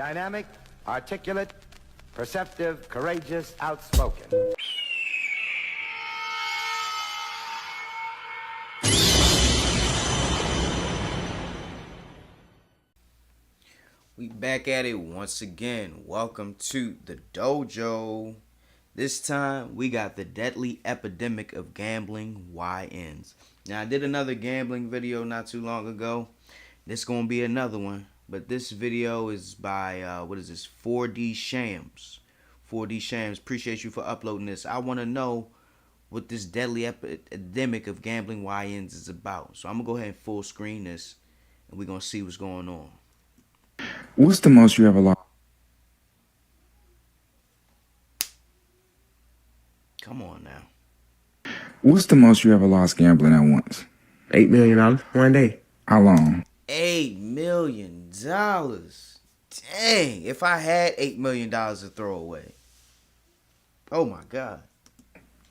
Dynamic, articulate, perceptive, courageous, outspoken. We back at it once again. Welcome to the dojo. This time we got the deadly epidemic of gambling YNs. Now I did another gambling video not too long ago. This gonna be another one, but this video is by 4D Shams. 4D Shams, appreciate you for uploading this. I want to know what this deadly epidemic of gambling YNs is about. So I'm gonna go ahead and full screen this, and we're gonna see what's going on. What's the most you ever lost? Come on now. What's the most you ever lost gambling at once? $8 million one day. How long? $8 million. Dang, if I had $8 million to throw away. Oh my God.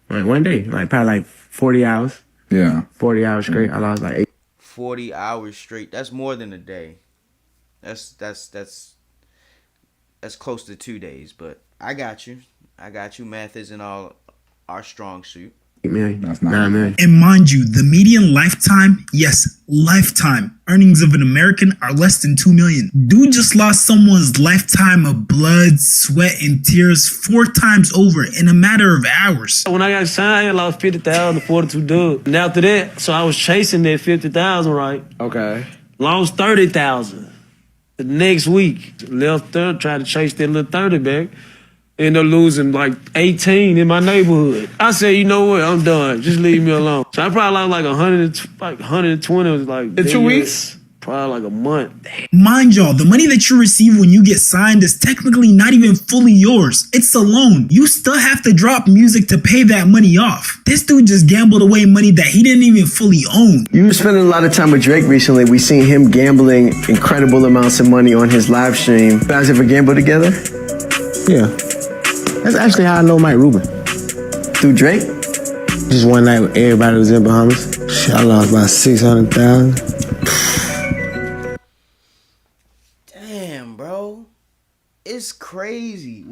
Like one day, probably 40 hours. Yeah. 40 hours straight. I lost like 8. 40 hours straight. That's more than a day. That's close to 2 days, but I got you. Math isn't all our strong suit. 8 million. That's not 9 million. And mind you, the median lifetime, yes, lifetime earnings of an American are less than 2 million. Dude just lost someone's lifetime of blood, sweat, and tears 4 times over in a matter of hours. When I got signed, I lost 50,000 to 42 dudes. And after that, so I was chasing that 50,000, right? Okay. Lost 30,000. The next week, left there, tried to chase that little 30 back. Ended up losing like 18 in my neighborhood. I said, you know what? I'm done. Just leave me alone. So I probably lost like 120. It was like In 2 weeks? Probably like a month. Mind y'all, the money that you receive when you get signed is technically not even fully yours. It's a loan. You still have to drop music to pay that money off. This dude just gambled away money that he didn't even fully own. You were spending a lot of time with Drake recently. We seen him gambling incredible amounts of money on his live stream. You guys ever gamble together? Yeah. That's actually how I know Mike Rubin. Through Drake? Just one night when everybody was in Bahamas. Shit, I lost about 600,000. Damn, bro. It's crazy.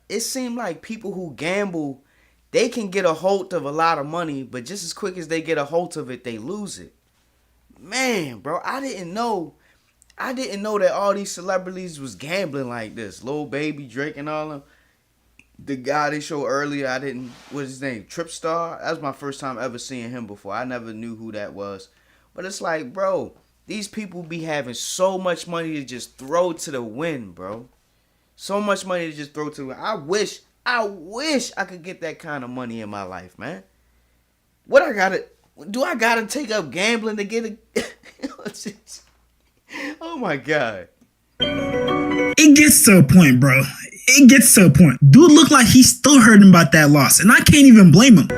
It seemed like people who gamble, they can get a hold of a lot of money, but just as quick as they get a hold of it, they lose it. Man, bro, I didn't know that all these celebrities was gambling like this. Lil Baby, Drake, and all of them. The guy they showed earlier, what's his name? Tripstar? That was my first time ever seeing him before. I never knew who that was. But it's like, bro, these people be having so much money to just throw to the wind, bro. So much money to just throw to the wind. I wish I could get that kind of money in my life, man. Do I gotta take up gambling to get it? Oh my God. It gets to a point, bro. It gets to a point. Dude looked like he's still hurting about that loss, and I can't even blame him.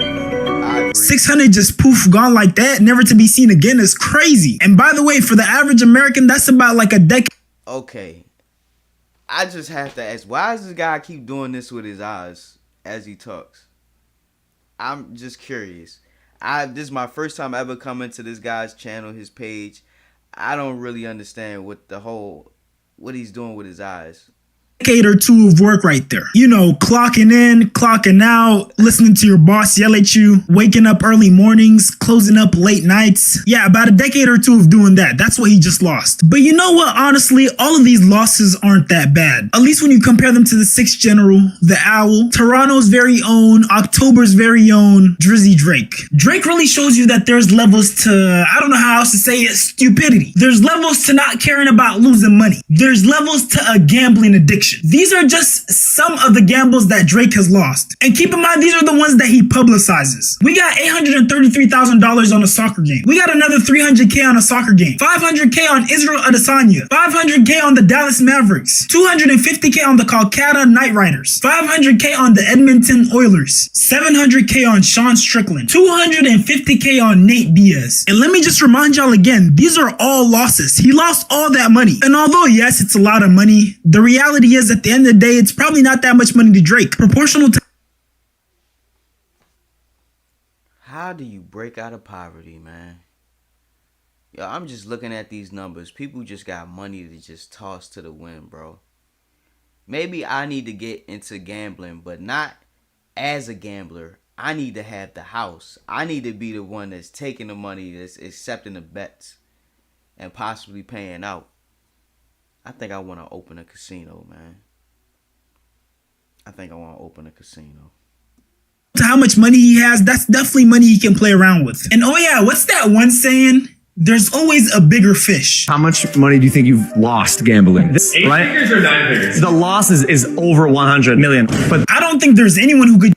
600 just poof gone like that, never to be seen again, is crazy. And by the way, for the average American, that's about like a decade. Okay. I just have to ask, why does this guy keep doing this with his eyes as he talks? I'm just curious. This is my first time ever coming to this guy's channel, his page. I don't really understand what he's doing with his eyes. Decade or two of work right there. You know, clocking in, clocking out, listening to your boss yell at you, waking up early mornings, closing up late nights. Yeah, about a decade or two of doing that. That's what he just lost. But you know what? Honestly, all of these losses aren't that bad. At least when you compare them to the 6th General, the Owl, Toronto's very own, October's very own, Drizzy Drake. Drake really shows you that there's levels to, I don't know how else to say it, stupidity. There's levels to not caring about losing money. There's levels to a gambling addiction. These are just some of the gambles that Drake has lost. And keep in mind, these are the ones that he publicizes. We got $833,000 on a soccer game. We got another $300K on a soccer game. $500K on Israel Adesanya. $500K on the Dallas Mavericks. $250K on the Kolkata Knight Riders. $500K on the Edmonton Oilers. $700K on Sean Strickland. $250K on Nate Diaz. And let me just remind y'all again, these are all losses. He lost all that money. And although, yes, it's a lot of money, the reality is at the end of the day, it's probably not that much money to Drake. Proportional to... How do you break out of poverty, man? Yo, I'm just looking at these numbers. People just got money to just toss to the wind, bro. maybe I need to get into gambling, but not as a gambler. I need to have the house. I need to be the one that's taking the money, that's accepting the bets, and possibly paying out. I think I want to open a casino, man. I think I want to open a casino. To how much money he has, that's definitely money he can play around with. And oh yeah, what's that one saying? There's always a bigger fish. How much money do you think you've lost gambling? Eight figures or 9 figures? The loss is over 100 million. But I don't think there's anyone who could.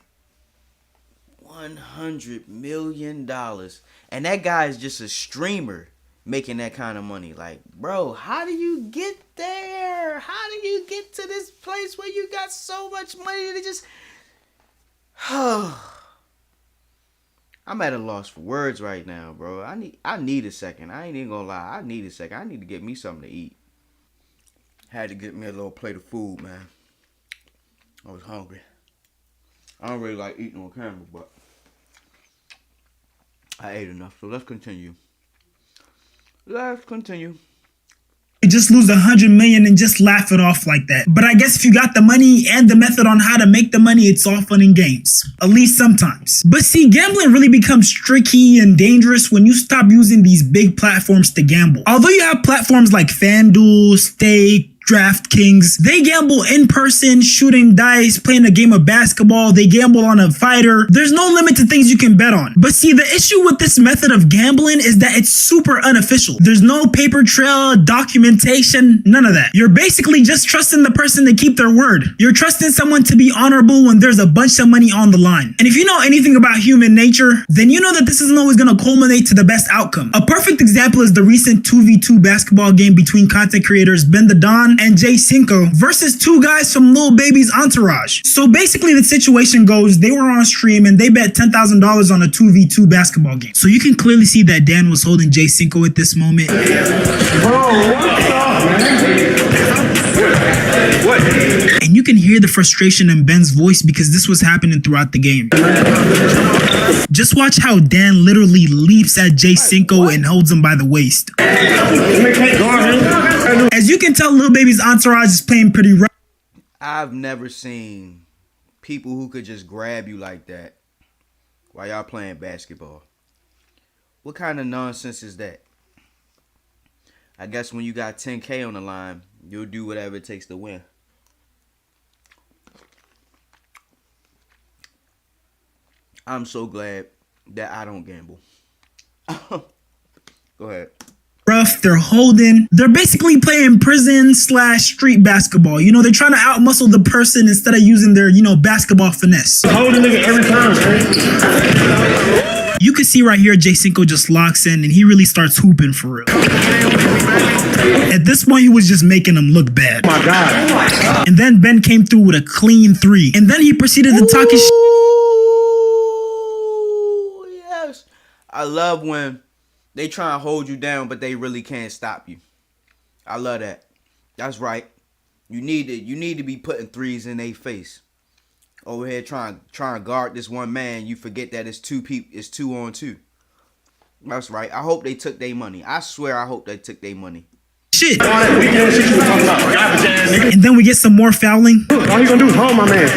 $100 million. And that guy is just a streamer making that kind of money. Like, bro, how do you get there? How do you get to this place where you got so much money to just... I'm at a loss for words right now, bro. I need a second. I ain't even gonna lie. I need a second. I need to get me something to eat. Had to get me a little plate of food, man. I was hungry. I don't really like eating on camera, but I ate enough. So let's continue. Let's continue. Just lose 100 million and just laugh it off like that. But I guess if you got the money and the method on how to make the money, it's all fun and games. At least sometimes. But see, gambling really becomes tricky and dangerous when you stop using these big platforms to gamble. Although you have platforms like FanDuel, Stake, DraftKings, they gamble in person, shooting dice, playing a game of basketball, they gamble on a fighter. There's no limit to things you can bet on. But see, the issue with this method of gambling is that it's super unofficial. There's no paper trail, documentation, none of that. You're basically just trusting the person to keep their word. You're trusting someone to be honorable when there's a bunch of money on the line. And if you know anything about human nature, then you know that this isn't always going to culminate to the best outcome. A perfect example is the recent 2v2 basketball game between content creators Ben the Don and Jay Cinco versus two guys from Lil Baby's entourage. So basically the situation goes, they were on stream and they bet $10,000 on a 2v2 basketball game. So you can clearly see that Dan was holding Jay Cinco at this moment. And you can hear the frustration in Ben's voice because this was happening throughout the game. Just watch how Dan literally leaps at Jay Cinco and holds him by the waist. As you can tell, Lil Baby's entourage is playing pretty rough. I've never seen people who could just grab you like that while y'all playing basketball. What kind of nonsense is that? I guess when you got 10K on the line, you'll do whatever it takes to win. I'm so glad that I don't gamble. Go ahead. Rough, they're holding. They're basically playing prison/street basketball. You know, they're trying to outmuscle the person instead of using their, basketball finesse. Hold the nigga every time, man. You can see right here, Jay Cinco just locks in and he really starts hooping for real. At this point, he was just making him look bad. Oh my God. And then Ben came through with a clean 3. And then he proceeded to talk his shit. Yes. I love when they try and hold you down, but they really can't stop you. I love that. That's right. You need to be putting 3s in their face. Over here trying to guard this one man, you forget that it's 2 people. It's 2 on 2. That's right. I hope they took their money. I swear, I hope they took their money. Shit. And then we get some more fouling. All you gonna do is hold my man.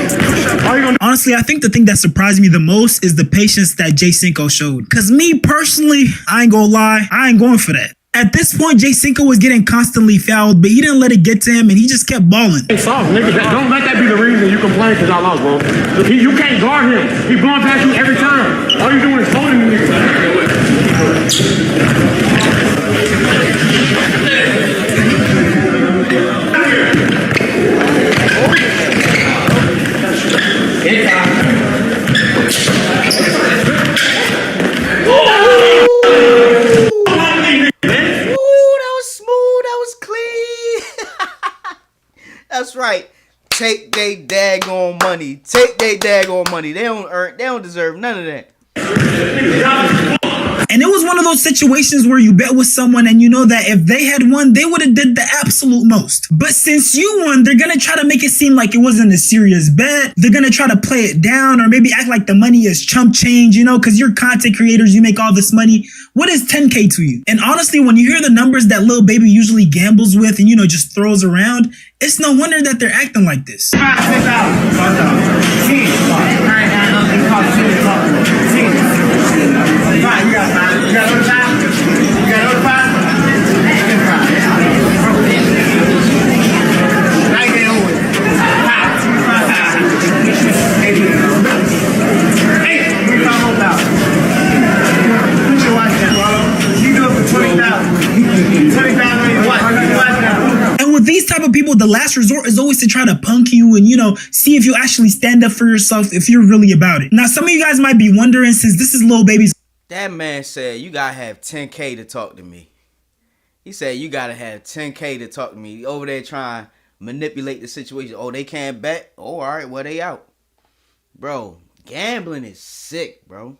All you gonna do. Honestly, I think the thing that surprised me the most is the patience that Jay Cinco showed. Cause me personally, I ain't gonna lie, I ain't going for that. At this point, Jay Cinco was getting constantly fouled, but he didn't let it get to him and he just kept balling. It's soft, nigga. Don't let that be the reason you complain because I lost, bro. You can't guard him. He's blowing past you every time. All you doing is holding the nigga. That's right. Take they daggone money. Take they daggone money. They don't deserve none of that. And it was one of those situations where you bet with someone and you know that if they had won, they would have did the absolute most. But since you won, they're going to try to make it seem like it wasn't a serious bet. They're going to try to play it down or maybe act like the money is chump change, because you're content creators, you make all this money. What is 10K to you? And honestly, when you hear the numbers that Lil Baby usually gambles with and, just throws around, It's no wonder that they're acting like this. And with these type of people, the last resort is always to try to punk you and, see if you actually stand up for yourself if you're really about it. Now, some of you guys might be wondering, since this is Lil Baby's... That man said, you gotta have 10K to talk to me. He said, you gotta have 10K to talk to me. Over there trying to manipulate the situation. Oh, they can't bet? Oh, all right, well, they out. Bro, gambling is sick, bro.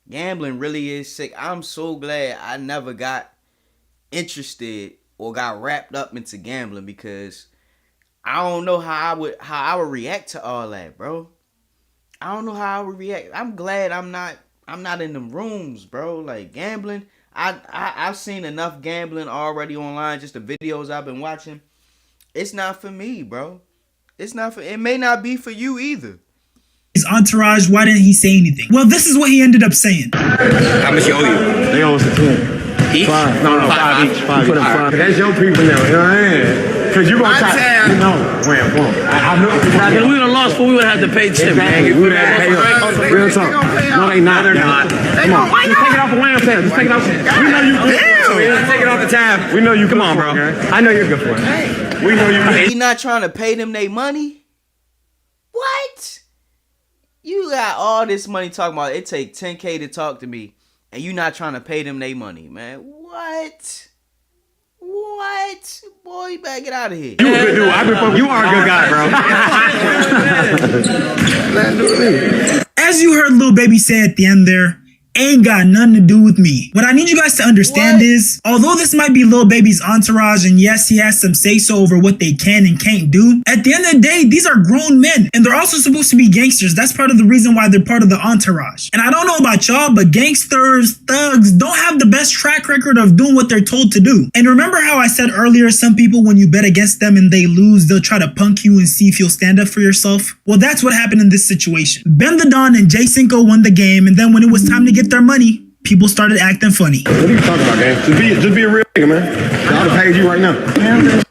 Gambling really is sick. I'm so glad I never got interested or got wrapped up into gambling, because I don't know how I would react to all that, bro. I don't know how I would react. I'm glad I'm not in them rooms, bro. Like, gambling, I've seen enough gambling already online, just the videos I've been watching. It's not for me, bro. It may not be for you either. His entourage, why didn't he say anything? Well, this is what he ended up saying. How much you owe you? They owe us a 10. Each? Five. No, five each. Five. Put up five. That's your people now. You know what I mean? Because you're going to try. You know, I know. If we would have lost, we would have to pay 10, man. We would have to pay up. Real talk. No, they not. They're not. Come on. Just take it off the Wham tab. Just take it off. We know you good. Take it off the tab. We know you. Come on, bro. I know you're good for it. We know you. He not trying to pay them their money? What? You got all this money talking about it take 10K to talk to me, and you not trying to pay them their money, man. What? Boy, you better get out of here. You a good dude. You are a good guy, bro. As you heard Lil Baby say at the end there, ain't got nothing to do with me. What I need you guys to understand is, although this might be Lil Baby's entourage, and yes, he has some say-so over what they can and can't do, at the end of the day, these are grown men, and they're also supposed to be gangsters. That's part of the reason why they're part of the entourage. And I don't know about y'all, but gangsters, thugs, don't have the best track record of doing what they're told to do. And remember how I said earlier, some people, when you bet against them and they lose, they'll try to punk you and see if you'll stand up for yourself? Well, that's what happened in this situation. Ben the Don and Jay Cinco won the game, and then when it was time to get their money, people started acting funny. What are you talking about, gang? Just be a real nigga, man. I'll pay you right now.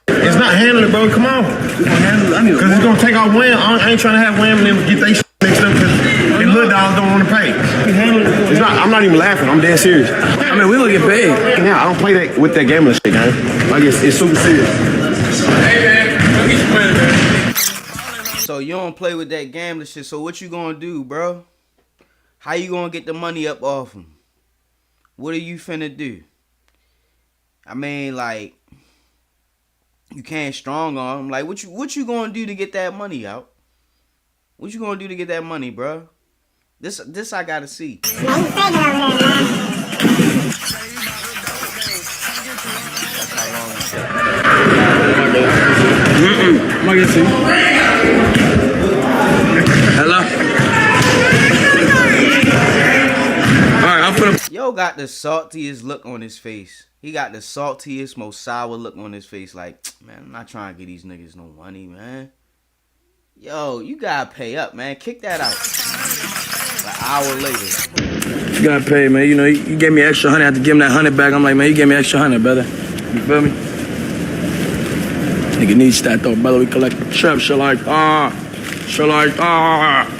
It's not handling it, bro. Come on. Because it's going to take our wham. I ain't trying to have wham and then get they shit mixed up because the little dogs don't want to pay. It's not. I'm not even laughing. I'm dead serious. I mean, we going to get paid. Yeah, I don't play that with that gambling shit, gang. Like, it's super serious. Hey, man. He's playing, man. So you don't play with that gambling shit. So what you going to do, bro? How you going to get the money up off him? What are you finna do? I mean, like, you can't strong arm him. Like, what you gonna do to get that money out? What you gonna do to get that money, bro? This I gotta see. Hello? Yo got the saltiest look on his face. He got the saltiest, most sour look on his face. Like, man, I'm not trying to get these niggas no money, man. Yo, you gotta pay up, man. Kick that out. An hour later. You gotta pay, man. You know, you gave me extra 100. I had to give him that 100 back. I'm like, man, you gave me extra 100, brother. You feel me? Nigga needs that though, brother. We collect the trip. Shit like,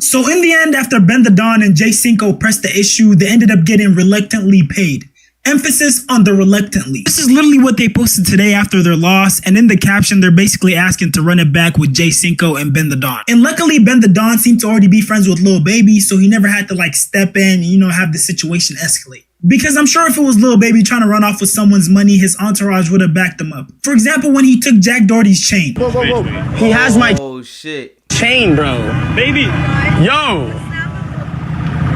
So in the end, after Ben the Don and Jay Cinco pressed the issue, they ended up getting reluctantly paid. Emphasis on the reluctantly. This is literally what they posted today after their loss, and in the caption, they're basically asking to run it back with Jay Cinco and Ben the Don. And luckily, Ben the Don seemed to already be friends with Lil Baby, so he never had to like step in and, have the situation escalate. Because I'm sure if it was Lil Baby trying to run off with someone's money, his entourage would have backed him up. For example, when he took Jack Doherty's chain. Whoa. He has my shit. chain, bro. Baby. Yo.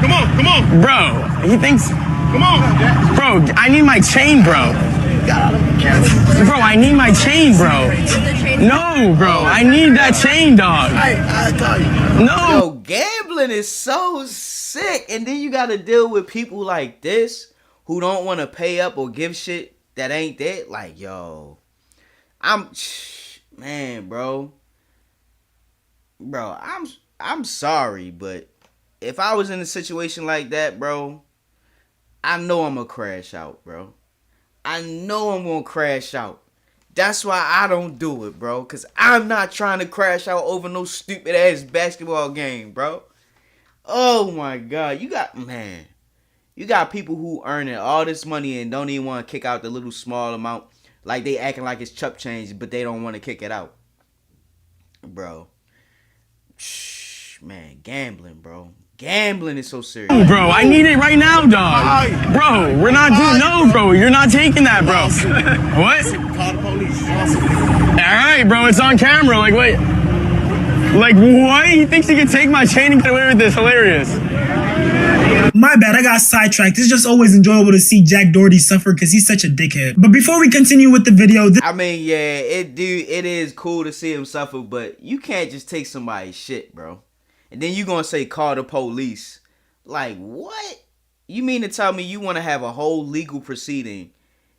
Come on. Bro. He thinks... Come on. Bro, I need my chain, bro. Bro, I need my chain, bro. No, bro. I need that chain, dog. No. Yo, gambling is so sick. And then you got to deal with people like this who don't want to pay up or give shit that ain't that. Like, yo, Man, bro, I'm sorry, but if I was in a situation like that, bro, I know I'm gonna crash out, bro. I know I'm gonna crash out. That's why I don't do it, bro. Cause I'm not trying to crash out over no stupid ass basketball game, bro. Oh my god, you got people who earning all this money and don't even want to kick out the little small amount, like they acting like it's chump change, but they don't want to kick it out, bro. Man, gambling, bro. Gambling is so serious. Bro, I need it right now, dog. Bro, we're not doing no, bro. You're not taking that, bro. What? Call the police. All right, bro. It's on camera. Like, wait. Like, what? He thinks he can take my chain and get away with this. Hilarious. My bad, I got sidetracked. It's just always enjoyable to see Jack Doherty suffer because he's such a dickhead. But before we continue with the video, I mean, yeah, it is cool to see him suffer, but you can't just take somebody's shit, bro. And then you gonna say call the police. Like, what? You mean to tell me you want to have a whole legal proceeding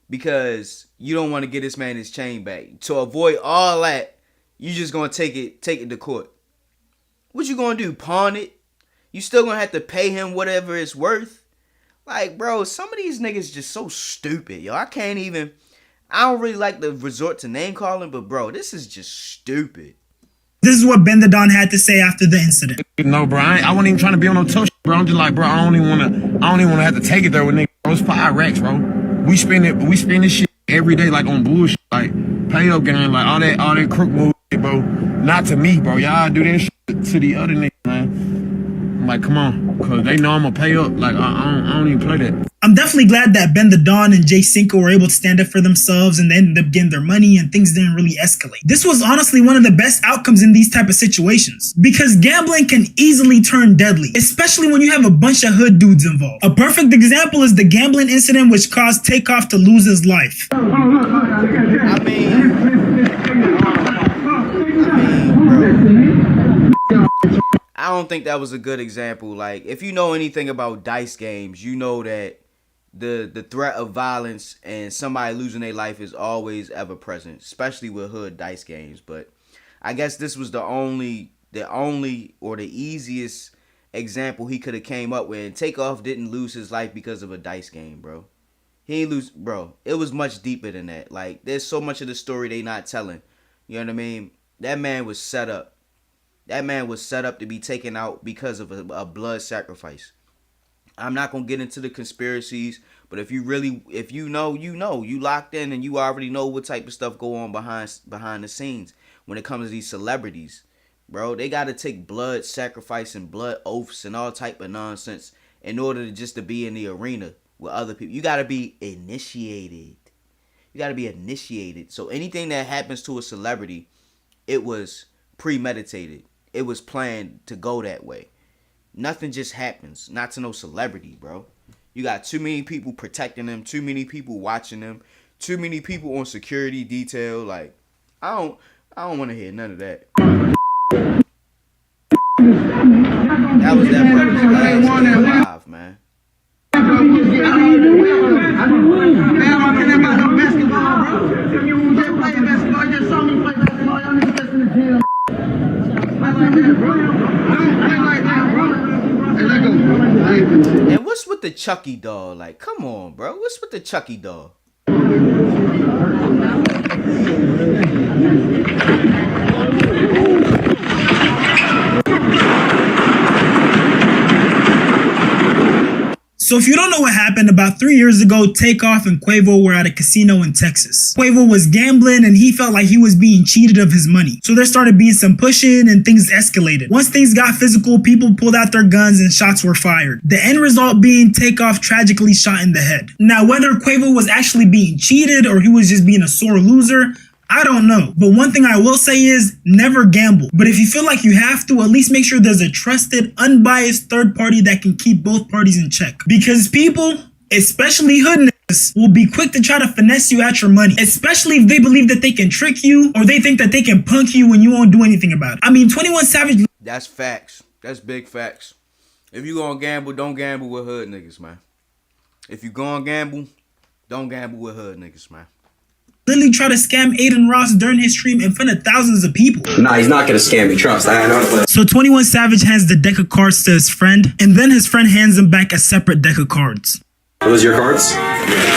because you don't want to get this man his chain back? To avoid all that, you just gonna take it to court. What you gonna do, pawn it? You still gonna have to pay him whatever it's worth? Like, bro, some of these niggas just so stupid, yo. I don't really like to resort to name calling, but bro, this is just stupid. this is what Ben the Don had to say after the incident. No, bro, I wasn't even trying to be on no tough shit, bro. I'm just like, bro, I don't even wanna have to take it there with niggas. Bro, it's 5 racks, bro. We spend this shit every day, like on bullshit, like pay up game, like all that crook move, bro. Not to me, bro. Y'all do that shit to the other niggas, man. I'm like, come on, cause they know I'm gonna pay up. Like I don't even play that. I'm definitely glad that Ben the Don and Jay Cinco were able to stand up for themselves and they ended up getting their money and things didn't really escalate. This was honestly one of the best outcomes in these type of situations because gambling can easily turn deadly, especially when you have a bunch of hood dudes involved. A perfect example is the gambling incident which caused Takeoff to lose his life. I mean, bro, I don't think that was a good example. Like, if you know anything about dice games, you know that the threat of violence and somebody losing their life is always ever present, especially with hood dice games. But I guess this was the only or the easiest example he could have came up with. And Takeoff didn't lose his life because of a dice game, bro. He ain't lose, bro. It was much deeper than that. Like, there's so much of the story they not telling. You know what I mean? That man was set up. That man was set up to be taken out because of a blood sacrifice. I'm not going to get into the conspiracies, but if you know, you locked in and you already know what type of stuff go on behind the scenes when it comes to these celebrities. Bro, they got to take blood sacrifice and blood oaths and all type of nonsense in order to just to be in the arena with other people. You got to be initiated. So anything that happens to a celebrity, it was premeditated. It was planned to go that way. Nothing just happens. Not to no celebrity, bro. You got too many people protecting them, too many people watching them, too many people on security detail. Like, I don't want to hear none of that. That was that brother's last day alive, man. And what's with the Chucky doll? Like, come on, bro. What's with the Chucky doll? So if you don't know what happened, about 3 years ago, Takeoff and Quavo were at a casino in Texas. Quavo was gambling and he felt like he was being cheated of his money. So there started being some pushing and things escalated. Once things got physical, people pulled out their guns and shots were fired. The end result being Takeoff tragically shot in the head. Now, whether Quavo was actually being cheated or he was just being a sore loser, I don't know, but one thing I will say is never gamble. But if you feel like you have to, at least make sure there's a trusted, unbiased third party that can keep both parties in check. Because people, especially hood niggas, will be quick to try to finesse you at your money, especially if they believe that they can trick you or they think that they can punk you when you won't do anything about it. I mean, 21 Savage... That's facts. That's big facts. If you gonna gamble, don't gamble with hood niggas, man. If you gonna gamble, don't gamble with hood niggas, man. literally try to scam Aiden Ross during his stream in front of thousands of people. Nah, he's not gonna scam me, trust. I know how to play. So 21 Savage hands the deck of cards to his friend, and then his friend hands him back a separate deck of cards. Are those your cards?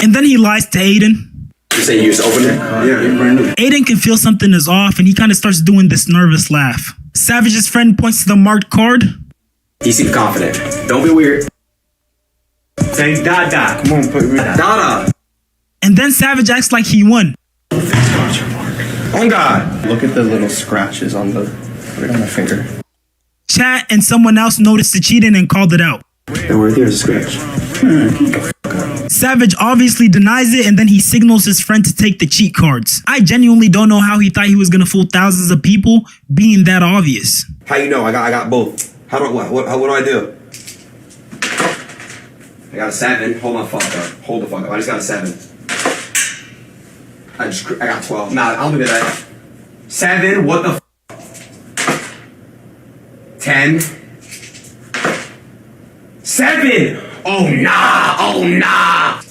And then he lies to Aiden. You say you just opened it? Yeah, you're brand new. Aiden can feel something is off, and he kind of starts doing this nervous laugh. Savage's friend points to the marked card. He seemed confident. Don't be weird. Say Dada. Come on, put me. Dada! And then Savage acts like he won. On God! Look at the little scratches on the right on my finger. Chat and someone else noticed the cheating and called it out. And right there's a scratch. Savage obviously denies it, and then he signals his friend to take the cheat cards. I genuinely don't know how he thought he was gonna fool thousands of people, being that obvious. How you know? I got both. How do what do I do? I got a 7. Hold my fuck up. Hold the fuck up. I just got a 7. I got 12. Nah, I'll do that. 7. What the? 10. 7. Oh nah. Oh nah.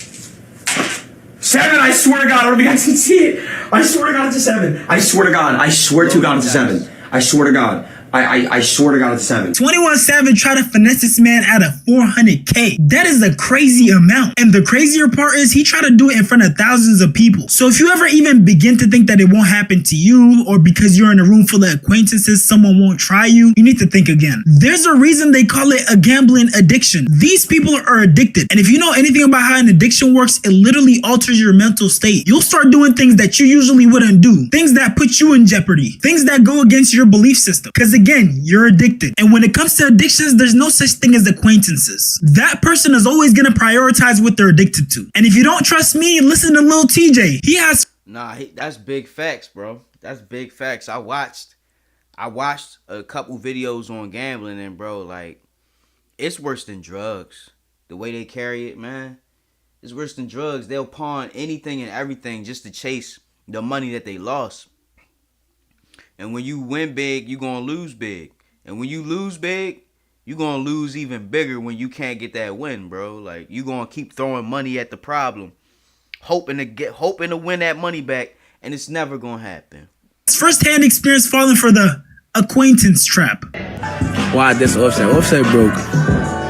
7. I swear to God. I don't know if you guys can see it. I swear to God, it's a 7. I swear to God. I swear to God, it's a 7. I swear to God. I swear to God, it's 7. 21 Savage tried to finesse this man out of 400K. That is a crazy amount. And the crazier part is he tried to do it in front of thousands of people. So if you ever even begin to think that it won't happen to you, or because you're in a room full of acquaintances, someone won't try you, you need to think again. There's a reason they call it a gambling addiction. These people are addicted. And if you know anything about how an addiction works, it literally alters your mental state. You'll start doing things that you usually wouldn't do. Things that put you in jeopardy. Things that go against your belief system. Because again, you're addicted. And when it comes to addictions, there's no such thing as acquaintances. That person is always going to prioritize what they're addicted to. And if you don't trust me, listen to Lil TJ. He has... That's big facts, bro. That's big facts. I watched a couple videos on gambling, and bro, like, it's worse than drugs. The way they carry it, man. It's worse than drugs. They'll pawn anything and everything just to chase the money that they lost. And when you win big, you're going to lose big. And when you lose big, you're going to lose even bigger when you can't get that win, bro. Like, you're going to keep throwing money at the problem, hoping to win that money back, and it's never going to happen. First-hand experience falling for the acquaintance trap. Why this Offset? Offset broke.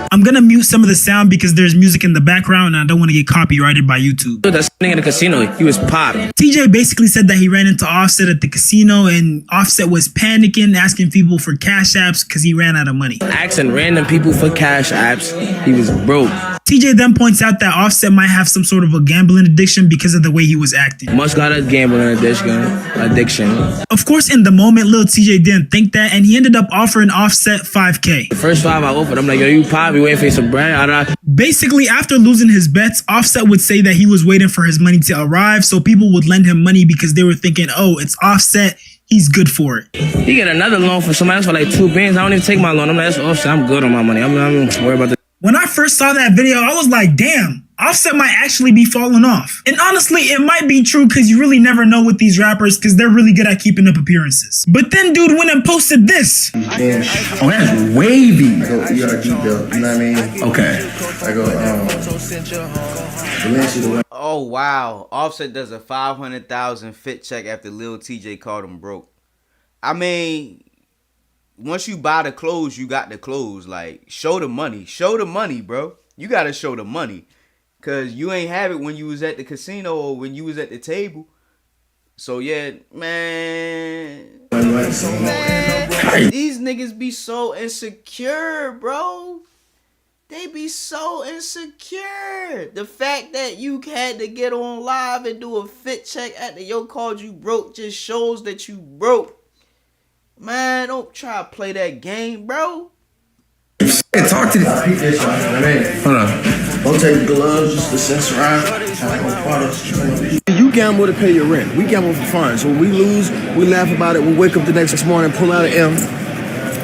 I'm going to mute some of the sound because there's music in the background and I don't want to get copyrighted by YouTube. That nigga in the casino, he was popped. TJ basically said that he ran into Offset at the casino and Offset was panicking, asking people for cash apps because he ran out of money. Asking random people for cash apps. He was broke. TJ then points out that Offset might have some sort of a gambling addiction because of the way he was acting. Must got a gambling addiction. Of course, in the moment, Lil TJ didn't think that, and he ended up offering Offset $5K. The first 5 I offered, I'm like, yo, you pop, you waiting for some bread? Basically, after losing his bets, Offset would say that he was waiting for his money to arrive, so people would lend him money because they were thinking, oh, it's Offset, he's good for it. He get another loan from somebody else for like 2 bands. I don't even take my loan. I'm like, that's Offset, I'm good on my money. I'm worried about the... When I first saw that video, I was like, damn, Offset might actually be falling off. And honestly, it might be true because you really never know with these rappers because they're really good at keeping up appearances. But then dude went and posted this. Yeah. Oh, that's wavy. I go ERD though, you know what I mean? Okay. I go, Oh, wow. Offset does a $500,000 fit check after Lil TJ called him broke. I mean... Once you buy the clothes, you got the clothes. Like, show the money. Show the money, bro. You got to show the money. Because you ain't have it when you was at the casino or when you was at the table. So, yeah, man. These niggas be so insecure, bro. They be so insecure. The fact that you had to get on live and do a fit check after yo called you broke just shows that you broke. Man, don't try to play that game, bro. Talk to this. Hold on. Don't take gloves, just the sensorize. You gamble to pay your rent. We gamble for fun. So when we lose, we laugh about it. We wake up the next morning, pull out an M,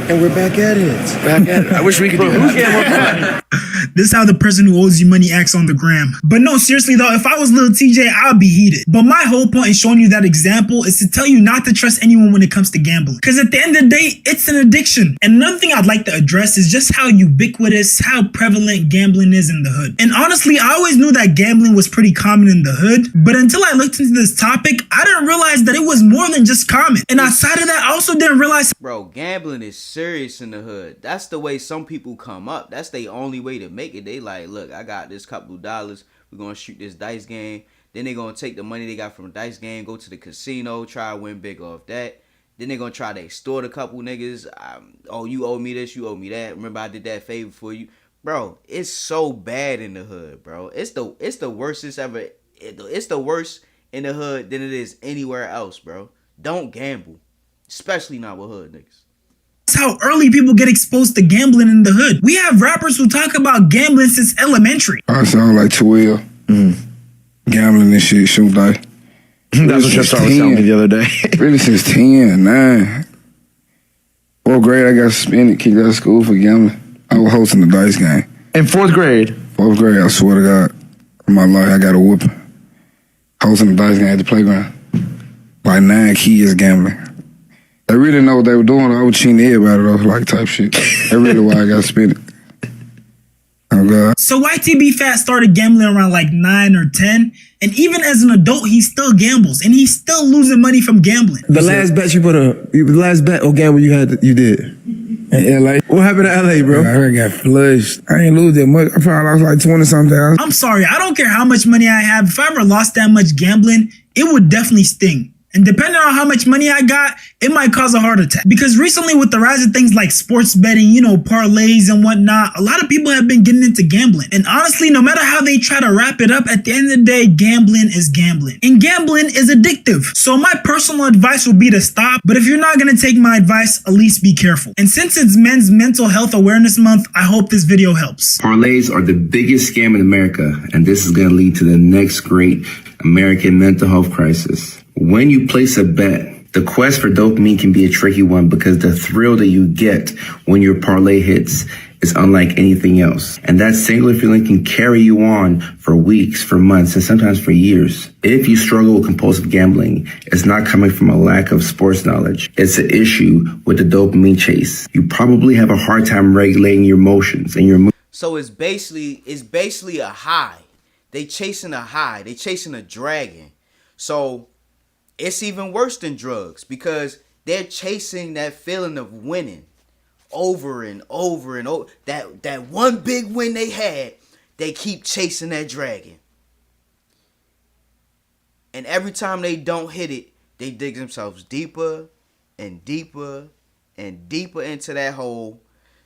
and we're back at it. I wish we could do that. This is how the person who owes you money acts on the gram. But no, seriously though, if I was little TJ, I'd be heated. But my whole point in showing you that example is to tell you not to trust anyone when it comes to gambling. Because at the end of the day, it's an addiction. And another thing I'd like to address is just how ubiquitous, how prevalent gambling is in the hood. And honestly, I always knew that gambling was pretty common in the hood, but until I looked into this topic, I didn't realize that it was more than just common. And outside of that, I also didn't realize, bro, gambling is serious in the hood. That's the way some people come up. That's the only way to make it. They like, look, I got this couple of dollars. We're going to shoot this dice game. Then they're going to take the money they got from the dice game, go to the casino, try to win big off that. Then they're going to try to extort a couple niggas. Oh, you owe me this, you owe me that. Remember I did that favor for you. Bro, it's so bad in the hood, bro. It's the worst it's ever. It's the worst in the hood than it is anywhere else, bro. Don't gamble, especially not with hood niggas. that's how early people get exposed to gambling in the hood. We have rappers who talk about gambling since elementary. I sound like 12. Gambling and shit, shoot dice. That's what your star was telling me the other day. Really since 10, 9. 4th grade, I got suspended, kicked out of school for gambling. I was hosting the dice game. In 4th grade? 4th grade, I swear to God. In my life, I got a whooping. Hosting the dice game at the playground. Like 9 kids gambling. They really know what they were doing. I was cheating everybody though, like type shit. That's really why I got suspended. Oh God. So YTB Fat started gambling around like 9 or 10, and even as an adult, he still gambles, and he's still losing money from gambling. The last bet the last bet or gamble you did In LA. What happened to LA, bro? I got flushed. I ain't lose that much. I probably lost like 20 something. I'm sorry, I don't care how much money I have. If I ever lost that much gambling, it would definitely sting. And depending on how much money I got, it might cause a heart attack. Because recently with the rise of things like sports betting, parlays and whatnot, a lot of people have been getting into gambling. And honestly, no matter how they try to wrap it up, at the end of the day, gambling is gambling. And gambling is addictive. So my personal advice would be to stop. But if you're not going to take my advice, at least be careful. And since it's Men's Mental Health Awareness Month, I hope this video helps. Parlays are the biggest scam in America, and this is going to lead to the next great American mental health crisis. When you place a bet, the quest for dopamine can be a tricky one because the thrill that you get when your parlay hits is unlike anything else. And that singular feeling can carry you on for weeks, for months, and sometimes for years. If you struggle with compulsive gambling, it's not coming from a lack of sports knowledge. It's an issue with the dopamine chase. You probably have a hard time regulating your emotions and your mood. So it's basically a high. They chasing a high. They chasing a dragon. So it's even worse than drugs because they're chasing that feeling of winning over and over and over. That one big win they had, they keep chasing that dragon. And every time they don't hit it, they dig themselves deeper and deeper and deeper into that hole,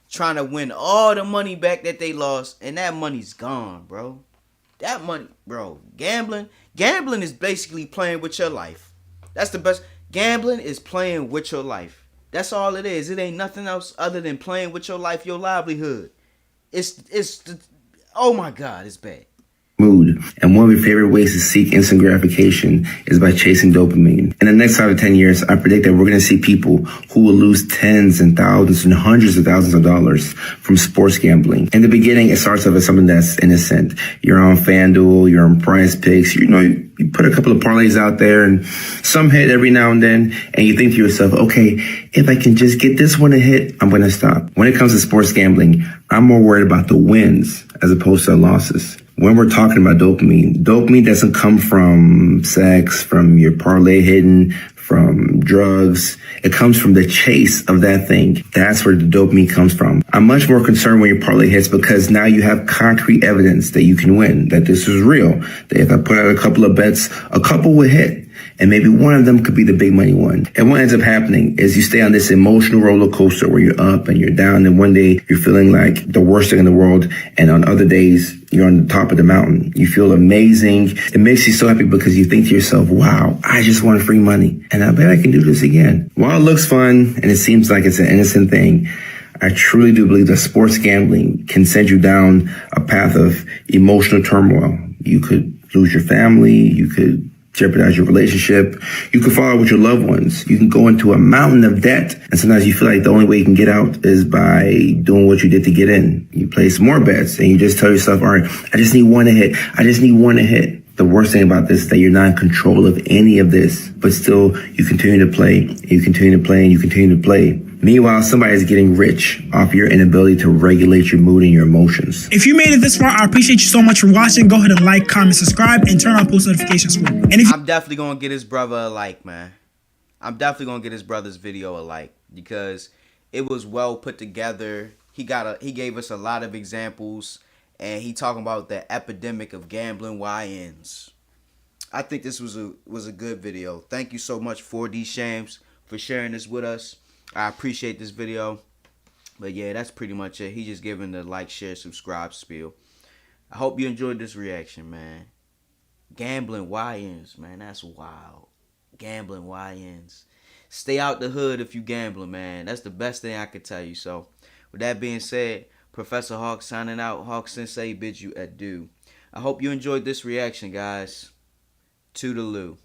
trying to win all the money back that they lost, and that money's gone, bro. That money, bro, gambling is basically playing with your life. That's the best. Gambling is playing with your life. That's all it is. It ain't nothing else other than playing with your life, your livelihood. Oh my God, it's bad. Mood. And one of your favorite ways to seek instant gratification is by chasing dopamine. In the next 5 to 10 years, I predict that we're going to see people who will lose tens and thousands and hundreds of thousands of dollars from sports gambling. In the beginning, it starts off as something that's innocent. You're on FanDuel, you're on Prize Picks, you put a couple of parlays out there and some hit every now and then. And you think to yourself, okay, if I can just get this one to hit, I'm going to stop. When it comes to sports gambling, I'm more worried about the wins as opposed to the losses. When we're talking about dopamine doesn't come from sex, from your parlay hitting, from drugs. It comes from the chase of that thing. That's where the dopamine comes from. I'm much more concerned when your parlay hits because now you have concrete evidence that you can win, that this is real. That if I put out a couple of bets, a couple will hit. And maybe one of them could be the big money one. And what ends up happening is you stay on this emotional roller coaster where you're up and you're down. And one day you're feeling like the worst thing in the world. And on other days, you're on the top of the mountain. You feel amazing. It makes you so happy because you think to yourself, wow, I just won free money. And I bet I can do this again. While it looks fun and it seems like it's an innocent thing, I truly do believe that sports gambling can send you down a path of emotional turmoil. You could lose your family. You could jeopardize your relationship. You can fall out with your loved ones. You can go into a mountain of debt. And sometimes you feel like the only way you can get out is by doing what you did to get in. You place more bets and you just tell yourself, all right, I just need one to hit. I just need one to hit. The worst thing about this is that you're not in control of any of this, but still you continue to play, and you continue to play, and you continue to play. Meanwhile, somebody's getting rich off your inability to regulate your mood and your emotions. If you made it this far, I appreciate you so much for watching. Go ahead and like, comment, subscribe, and turn on post notifications for me. And if I'm definitely gonna get his brother a like, man. I'm definitely gonna get his brother's video a like because it was well put together. He gave us a lot of examples, and he talking about the epidemic of gambling YNs. I think this was a good video. Thank you so much 4D Shams for sharing this with us. I appreciate this video. But yeah, that's pretty much it. He just giving the like, share, subscribe spiel. I hope you enjoyed this reaction, man. Gambling YNs, man. That's wild. Gambling YNs. Stay out the hood if you gambling, man. That's the best thing I could tell you. So, with that being said, Professor Hawk signing out. Hawk Sensei bids you adieu. I hope you enjoyed this reaction, guys. Toodaloo.